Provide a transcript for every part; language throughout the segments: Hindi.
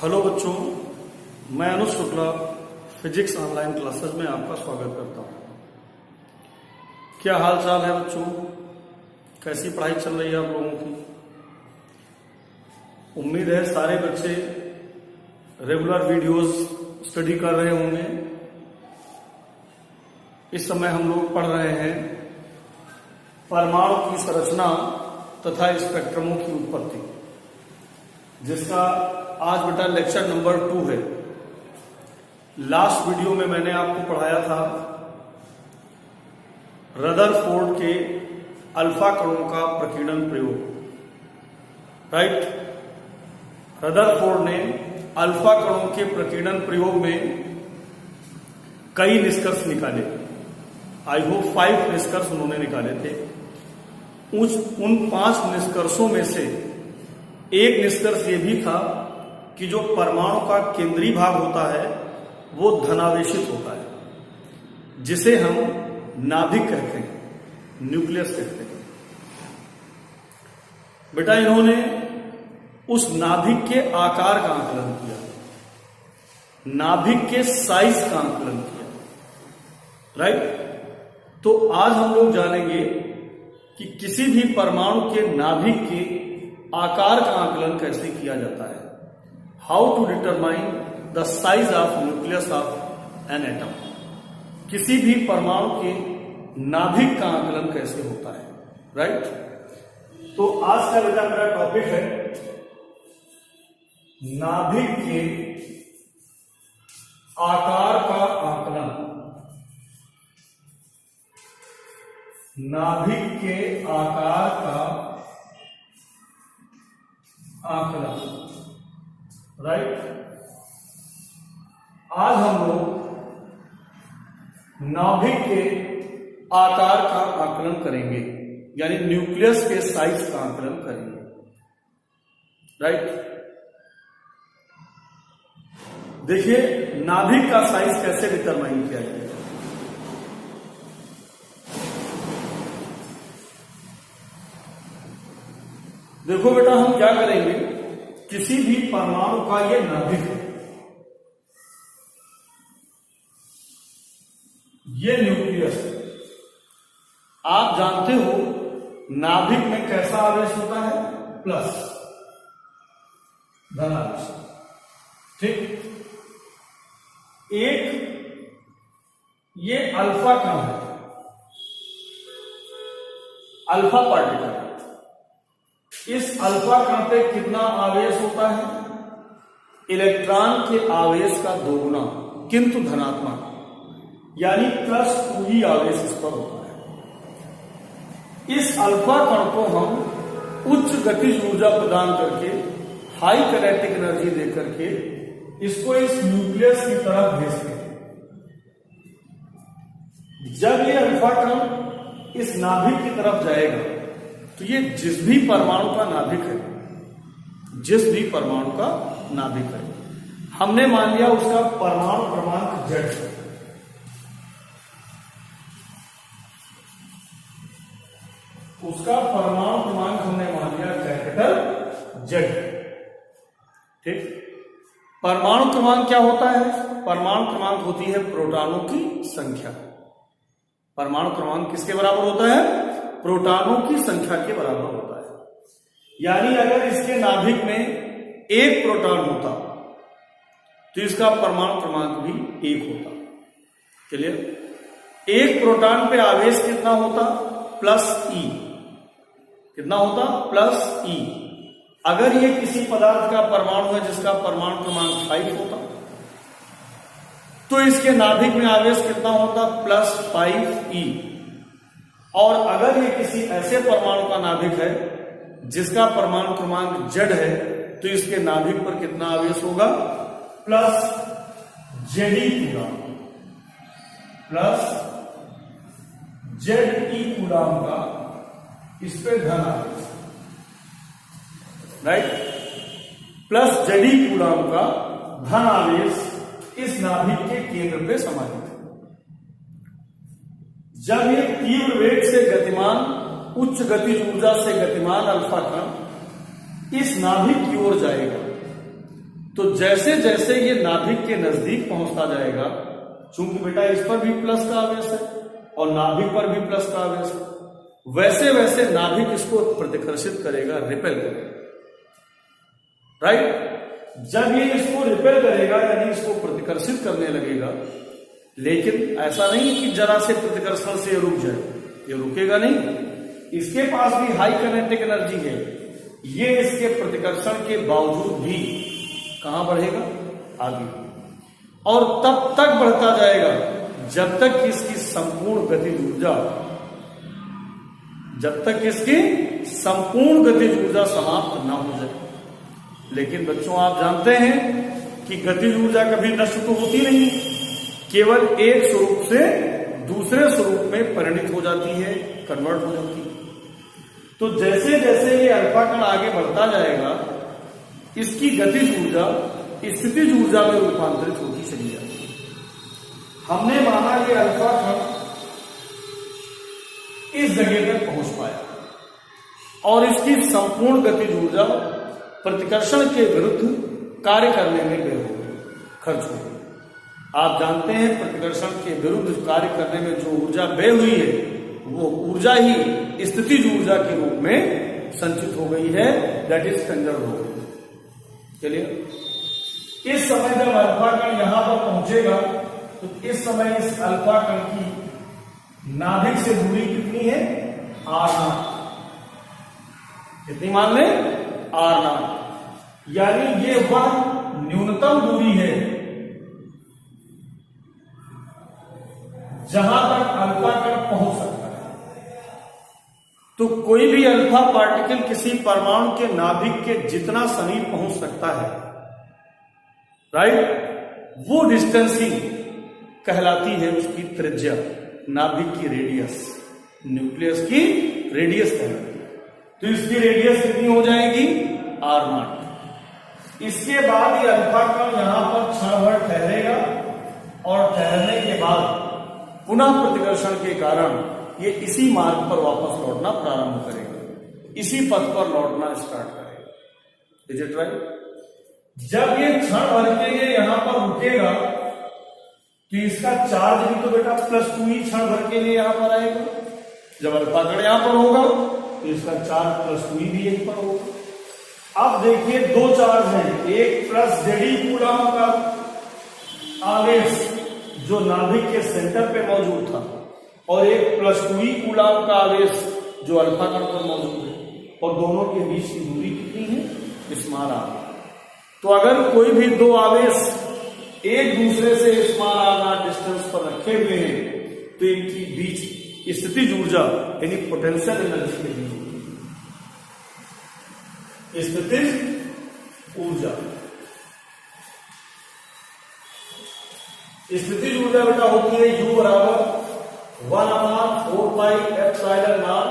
हेलो बच्चों, मैं अनुज शुक्ला फिजिक्स ऑनलाइन क्लासेस में आपका स्वागत करता हूँ। क्या हाल चाल है बच्चों? कैसी पढ़ाई चल रही है आप लोगों की? उम्मीद है सारे बच्चे रेगुलर वीडियोस स्टडी कर रहे होंगे। इस समय हम लोग पढ़ रहे हैं परमाणु की संरचना तथा स्पेक्ट्रमों की उत्पत्ति, जिसका आज बेटा लेक्चर नंबर 2 है। लास्ट वीडियो में मैंने आपको पढ़ाया था रदरफोर्ड के अल्फा कणों का प्रकीर्णन प्रयोग। राइट, रदरफोर्ड ने अल्फा कणों के प्रकीर्णन प्रयोग में कई निष्कर्ष निकाले। आई होप 5 निष्कर्ष उन्होंने निकाले थे। उन 5 निष्कर्षों में से एक निष्कर्ष ये भी था कि जो परमाणु का केंद्रीय भाग होता है वो धनावेशित होता है, जिसे हम नाभिक कहते हैं, न्यूक्लियस कहते हैं। बेटा इन्होंने उस नाभिक के आकार का आकलन किया, नाभिक के साइज का आकलन किया। राइट, तो आज हम लोग जानेंगे कि किसी भी परमाणु के नाभिक के आकार का आकलन कैसे किया जाता है। How to determine the size of nucleus of an atom. किसी भी परमाणु के नाभिक का आकलन कैसे होता है। राइट, तो आज का बेटा मेरा टॉपिक है नाभिक के आकार का आकलन। नाभिक के आकार का आकलन। राइट, आज हम लोग नाभिक के आकार का आकलन करेंगे, यानी न्यूक्लियस के साइज का आकलन करेंगे। राइट, देखिए नाभिक का साइज कैसे डिटरमाइन किया जाएगा। देखो बेटा, हम क्या करेंगे, किसी भी परमाणु का ये नाभिक है, ये न्यूक्लियस है। आप जानते हो नाभिक में कैसा आवेश होता है? प्लस, धनावेश। ठीक, एक ये अल्फा कण है, अल्फा पार्टिकल। इस अल्फा कण पे कितना आवेश होता है? इलेक्ट्रॉन के आवेश का 2 गुना, किंतु धनात्मक, यानी +2 ही आवेश इस पर होता है। इस अल्फा कण को हम उच्च गतिज ऊर्जा प्रदान करके, हाई काइनेटिक एनर्जी देकर के इसको इस न्यूक्लियस की तरफ भेजते हैं। जब ये अल्फा कण इस नाभिक की तरफ जाएगा तो ये जिस भी परमाणु का नाभिक है, जिस भी परमाणु का नाभिक है, हमने मान लिया उसका परमाणु क्रमांक Z है। उसका परमाणु क्रमांक हमने मान लिया कैपिटल Z। ठीक, परमाणु क्रमांक क्या होता है? परमाणु क्रमांक होती है प्रोटॉनों की संख्या। परमाणु क्रमांक किसके बराबर होता है? प्रोटॉनों की संख्या के बराबर होता है। यानी अगर इसके नाभिक में 1 प्रोटॉन होता तो इसका परमाणु क्रमांक भी 1 होता। क्लियर? 1 प्रोटॉन पे आवेश कितना होता? +E। कितना होता? +E। अगर ये किसी पदार्थ का परमाणु है जिसका परमाणु क्रमांक 5 होता तो इसके नाभिक में आवेश कितना होता? +5E। और अगर ये किसी ऐसे परमाणु का नाभिक है जिसका परमाणु क्रमांक Z है तो इसके नाभिक पर कितना आवेश होगा? +ZE कूलाम, +ZE कूलाम का इस पे धन आवेश। राइट, +ZE कूलाम का धन आवेश इस नाभिक के केंद्र पे समाहित है। जब ये तीव्र वेग से गतिमान, उच्च गतिज ऊर्जा से गतिमान अल्फा कण इस नाभिक की ओर जाएगा तो जैसे जैसे ये नाभिक के नजदीक पहुंचता जाएगा, चूंकि बेटा इस पर भी प्लस का आवेश है और नाभिक पर भी प्लस का आवेश है, वैसे वैसे नाभिक इसको प्रतिकर्षित करेगा, रिपेल करेगा। राइट? जब ये इसको रिपेल करेगा यानी इसको प्रतिकर्षित करने लगेगा, लेकिन ऐसा नहीं कि जरा से प्रतिकर्षण से रुक जाए, ये रुकेगा नहीं। इसके पास भी हाई काइनेटिक एनर्जी है, ये इसके प्रतिकर्षण के बावजूद भी कहां बढ़ेगा? आगे, और तब तक बढ़ता जाएगा जब तक कि इसकी संपूर्ण गतिज ऊर्जा समाप्त ना हो जाए। लेकिन बच्चों आप जानते हैं कि गतिज ऊर्जा कभी नष्ट तो होती नहीं, केवल एक स्वरूप से दूसरे स्वरूप में परिणित हो जाती है, कन्वर्ट हो जाती है। तो जैसे जैसे ये अल्फा कण आगे बढ़ता जाएगा, इसकी गतिज ऊर्जा स्थितिज ऊर्जा में रूपांतरित होती चली जाती है। हमने माना कि अल्फा कण इस जगह तक पहुंच पाया और इसकी संपूर्ण गतिज ऊर्जा प्रतिकर्षण के विरुद्ध कार्य करने में व्यय हो गई, खर्च हो गई। आप जानते हैं प्रतिकर्षण के विरुद्ध कार्य करने में जो ऊर्जा व्यय हुई है, वो ऊर्जा ही स्थितिज ऊर्जा के रूप में संचित हो गई है, दैट इज कंजर्व हो गई। चलिए, इस समय जब अल्फा कण यहां पर पहुंचेगा तो इस समय इस अल्फा कण की नाभिक से दूरी कितनी है? r0। कितनी मान लें? r0। यानी ये वह न्यूनतम दूरी है जहां तक अल्फा कण पहुंच सकता है। तो कोई भी अल्फा पार्टिकल किसी परमाणु के नाभिक के जितना समीप पहुंच सकता है, राइट, वो डिस्टेंस ही कहलाती है उसकी त्रिज्या, नाभिक की रेडियस, न्यूक्लियस की रेडियस कहलाती है। तो इसकी रेडियस कितनी हो जाएगी? r0। इसके बाद ये अल्फा कण यहां पर क्षण भर ठहरेगा और ठहरने के बाद पुनः प्रतिकर्षण के कारण ये इसी मार्ग पर वापस लौटना प्रारंभ करेगा, इसी पथ पर लौटना स्टार्ट करेगा। Is it right? जब ये क्षण भर के लिए यहां पर रुकेगा तो इसका चार्ज भी तो बेटा +2 ही क्षण भर के लिए यहां पर आएगा। जब अल्फा कण यहां पर होगा तो इसका चार्ज +2 भी यहीं पर होगा। अब देखिए दो चार्ज हैं, एक +Zd कूलम का आवेश जो नाभिक के सेंटर पे मौजूद था और एक +2 कूलम का आवेश जो अल्फा कण पर मौजूद है, और दोनों के बीच की दूरी कितनी है? Small r। तो अगर कोई भी दो आवेश एक दूसरे से स्मॉल r0 डिस्टेंस पर रखे हुए हैं तो इनकी बीच स्थितिज ऊर्जा यानी पोटेंशियल एनर्जी कितनी होगी? स्थितिज ऊर्जा बेटा होती है U बराबर 1/4πε0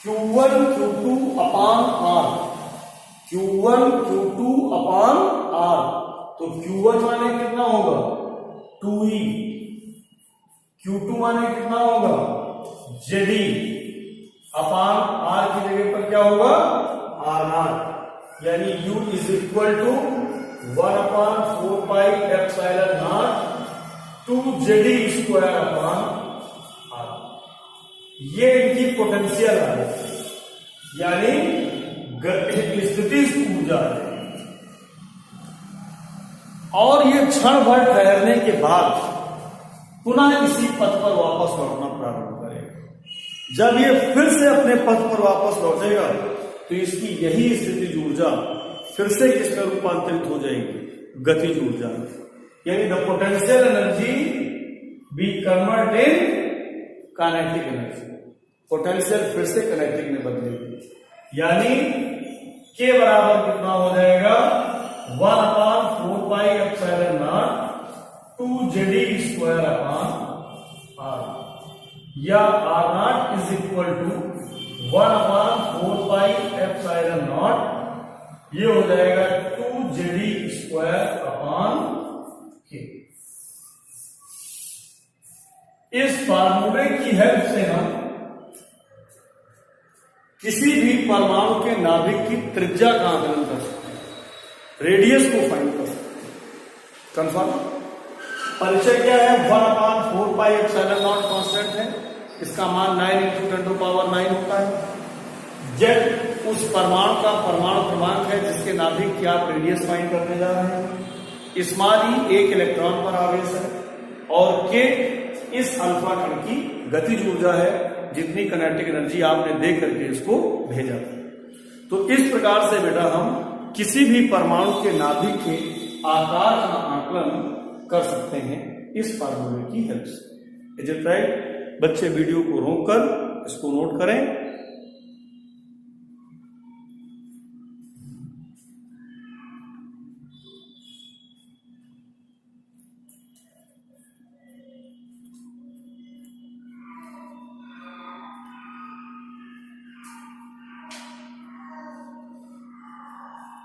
Q1 Q2 अपान R। Q1 Q2 अपान R। तो Q1 माने कितना होगा? 2E। Q2 माने कितना होगा? Zd अपान R की जगह पर क्या होगा? R0। यानी U is equal to 1/4πε0 2Zd² upon R। ये इनकी पोटेंशियल है, यानी स्थितिज ऊर्जा है। और ये क्षण भर ठहरने के बाद पुनः इसी पथ पर वापस लौटना प्रारंभ करेगा। जब ये फिर से अपने पथ पर वापस लौटेगा तो इसकी यही स्थितिज ऊर्जा फिर से किसमें रूपांतरित हो जाएगी? गतिज ऊर्जा। यानी the potential energy be convert in kinetic energy. Potential फिर से काइनेटिक में बदलेगी, यानी के बराबर कितना हो जाएगा? 1/4πε0 2Zd² अपान R, या R0 इज इक्वल टू 1/4πε0, ये हो जाएगा 2Zd² अपान K। इस फार्मूले की हेल्प से हम किसी भी परमाणु के नाभिक की त्रिज्या का आकलन कर सकते हैं। रेडियस को फाइंड कर सकते हैं। कंफर्म? परिचय क्या है? 1/4πε0 कांस्टेंट है, इसका मान 9 × 10⁹ होता है। जेड उस परमाणु का परमाणु क्रमांक है जिसके नाभिक की आप रेडियस फाइंड करने जा रहे हैं। स्मॉल ई एक इलेक्ट्रॉन पर आवेश है और के इस अल्फा कण की गतिज ऊर्जा है जितनी काइनेटिक एनर्जी आपने दे करके इसको भेजा था। तो इस प्रकार से बेटा हम किसी भी परमाणु के नाभिक के आकार का आकलन कर सकते हैं इस फार्मूले की हेल्प से। Is it right? बच्चे वीडियो को रोककर इसको नोट करें।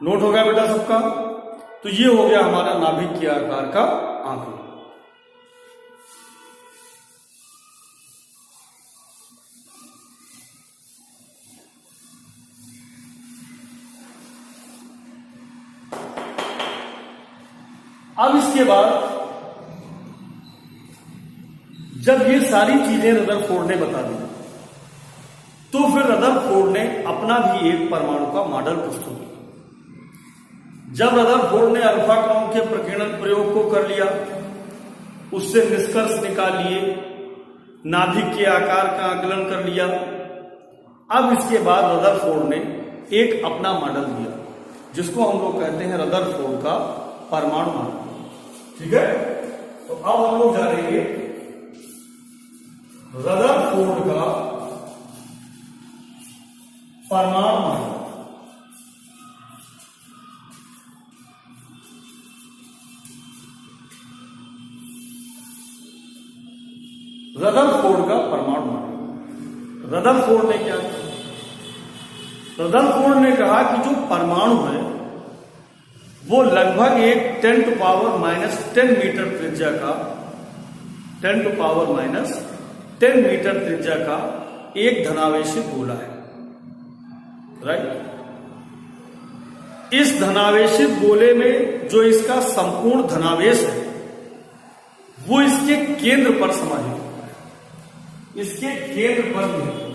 नोट हो गया बेटा सबका? तो ये हो गया हमारा नाभिक के आकार का आंकड़ा। अब इसके बाद जब ये सारी चीजें रदरफोर्ड ने बता दी तो फिर रदरफोर्ड ने अपना भी एक परमाणु का मॉडल प्रस्तुत किया। जब रदरफोर्ड ने अल्फा कणों के प्रकीर्णन प्रयोग को कर लिया, उससे निष्कर्ष निकाल लिए, नाभिक के आकार का आकलन कर लिया, अब इसके बाद रदरफोर्ड ने एक अपना मॉडल दिया जिसको हम लोग कहते हैं रदरफोर्ड का परमाणु मॉडल। ठीक है? तो अब हम लोग जानेंगे रदरफोर्ड का परमाणु मॉडल। रदरफोर्ड का परमाणु मॉडल। रदरफोर्ड ने क्या किया? रदरफोर्ड ने कहा कि जो परमाणु है वो लगभग एक 10⁻⁻10 मीटर त्रिज्या का 10⁻⁻10 मीटर त्रिज्या का एक धनावेशित गोला है। राइट? इस धनावेशित गोले में जो इसका संपूर्ण धनावेश है वो इसके केंद्र पर समाहित होता है, इसके केंद्र पर नहीं।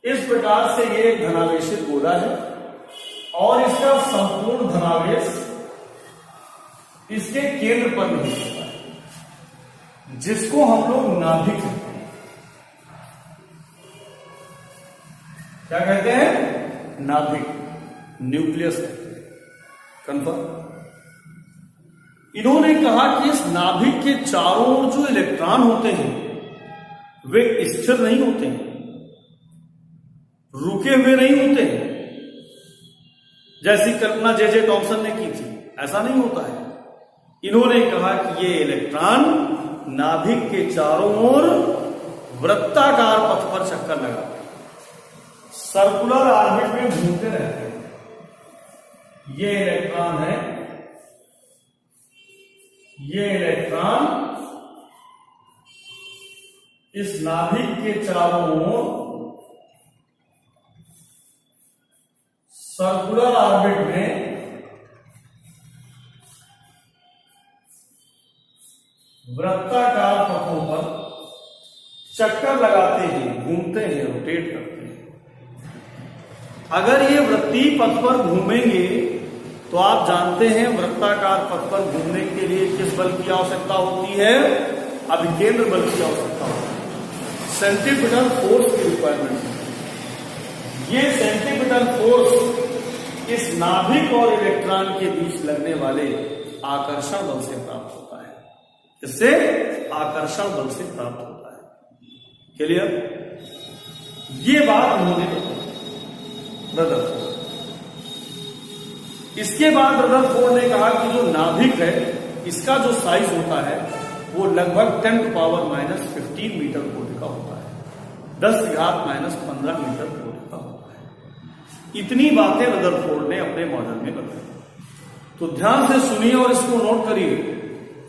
इस प्रकार से ये एक धनावेशित गोला है और इसका संपूर्ण धनावेश इसके केंद्र पर नहीं होता है, जिसको हम लोग नाभिक कहते हैं। क्या कहते हैं? नाभिक, न्यूक्लियस कहते हैं। कंफर्म? इन्होंने कहा कि इस नाभिक के चारों ओर जो इलेक्ट्रॉन होते हैं वे स्थिर नहीं होते हैं, रुके हुए नहीं होते हैं, जैसी कल्पना जे टॉमसन ने की थी, ऐसा नहीं होता है। इन्होंने कहा कि ये इलेक्ट्रॉन नाभिक के चारों ओर वृत्ताकार पथ पर चक्कर लगाते हैं, सर्कुलर ऑर्बिट में घूमते रहते हैं। ये इलेक्ट्रॉन है, ये इलेक्ट्रॉन इस नाभिक के चारों ओर सर्कुलर ऑर्बिट में वृत्ताकार पथों पर चक्कर लगाते हैं, घूमते हैं, रोटेट करते हैं। अगर ये वृत्तीय पथ पर घूमेंगे तो आप जानते हैं वृत्ताकार पथ पर घूमने के लिए किस बल की आवश्यकता होती है? अभिकेंद्र बल की आवश्यकता होती है, सेंट्रीपिटल फोर्स की रिक्वायरमेंट है। ये सेंट्रीपिटल फोर्स इस नाभिक और इलेक्ट्रॉन के बीच लगने वाले आकर्षण बल से प्राप्त होता है। इससे आकर्षण बल से प्राप्त होता है। क्लियर? ये बात उन्होंने बताई रदरफोर्ड। इसके बाद रदरफोर्ड ने कहा कि जो नाभिक है इसका जो साइज होता है वो लगभग 10⁻⁻15 मीटर कोटि का होता है, 10⁻⁻15 मीटर कोटि का होता है। इतनी बातें रदरफोर्ड ने अपने मॉडल में बताई। तो ध्यान से सुनिए और इसको नोट करिए।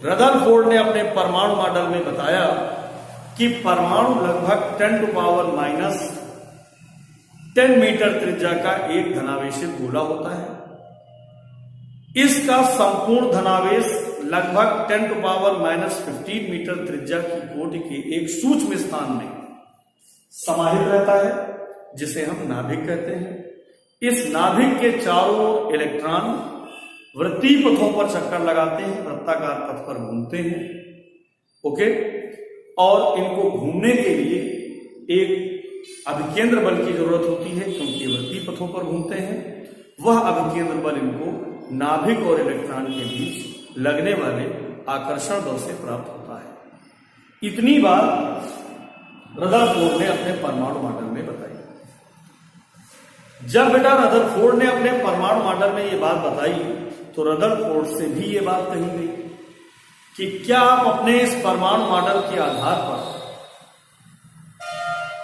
रदरफोर्ड ने अपने परमाणु मॉडल में बताया कि परमाणु लगभग 10⁻⁻15 10 मीटर त्रिज्या का एक धनावेशित गोला होता है। इसका संपूर्ण धनावेश लगभग 10⁻⁻15 मीटर त्रिज्या की कोटि के एक सूक्ष्म स्थान में समाहित रहता है, जिसे हम नाभिक कहते हैं। इस नाभिक के चारों ओर इलेक्ट्रॉन वृत्तीय पथों पर चक्कर लगाते हैं, वृत्ताकार पथ पर घूमते हैं। ओके, और इनको घूमने के लिए एक अभिकेंद्र बल की जरूरत होती है, क्योंकि वृत्तीय पथों पर घूमते हैं। वह अभिकेंद्र बल इनको नाभिक और इलेक्ट्रॉन के बीच लगने वाले आकर्षण बल से प्राप्त होता है। इतनी बात रदरफोर्ड ने अपने परमाणु मॉडल में बताई। जब बेटा रदरफोर्ड ने अपने परमाणु मॉडल में ये बात बताई, तो रदरफोर्ड से भी ये बात कही गई कि क्या आप अपने इस परमाणु मॉडल के आधार पर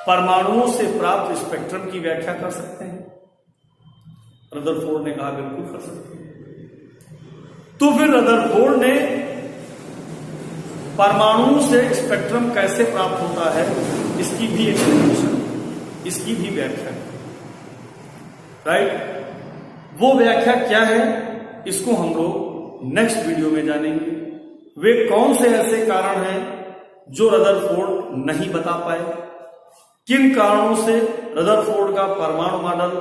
परमाणुओं से प्राप्त स्पेक्ट्रम की व्याख्या कर सकते हैं? रदरफोर्ड ने कहा बिल्कुल कर सकते हैं। तो फिर रदरफोर्ड ने परमाणुओं से स्पेक्ट्रम कैसे प्राप्त होता है, इसकी भी एक्सप्लेनेशन, इसकी भी व्याख्या, राइट? वो व्याख्या क्या है, इसको हम लोग नेक्स्ट वीडियो में जानेंगे। वे कौन से ऐसे कारण हैं जो रदरफोर्ड नहीं बता पाए, किन कारणों से रदरफोर्ड का परमाणु मॉडल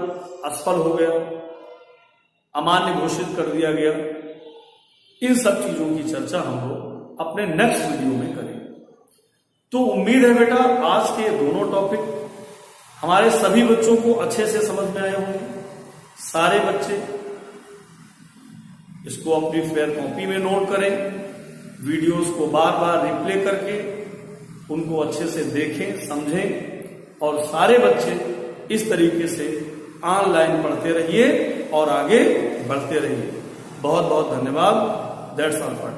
असफल हो गया, अमान्य घोषित कर दिया गया, इन सब चीजों की चर्चा हम लोग अपने नेक्स्ट वीडियो में करेंगे। तो उम्मीद है बेटा आज के दोनों टॉपिक हमारे सभी बच्चों को अच्छे से समझ में आए होंगे। सारे बच्चे इसको अपनी फेयर कॉपी में नोट करें, वीडियोस को बार बार रिप्ले करके उनको अच्छे से देखें, समझें, और सारे बच्चे इस तरीके से ऑनलाइन पढ़ते रहिए और आगे बढ़ते रहिए। बहुत बहुत धन्यवाद। That's all for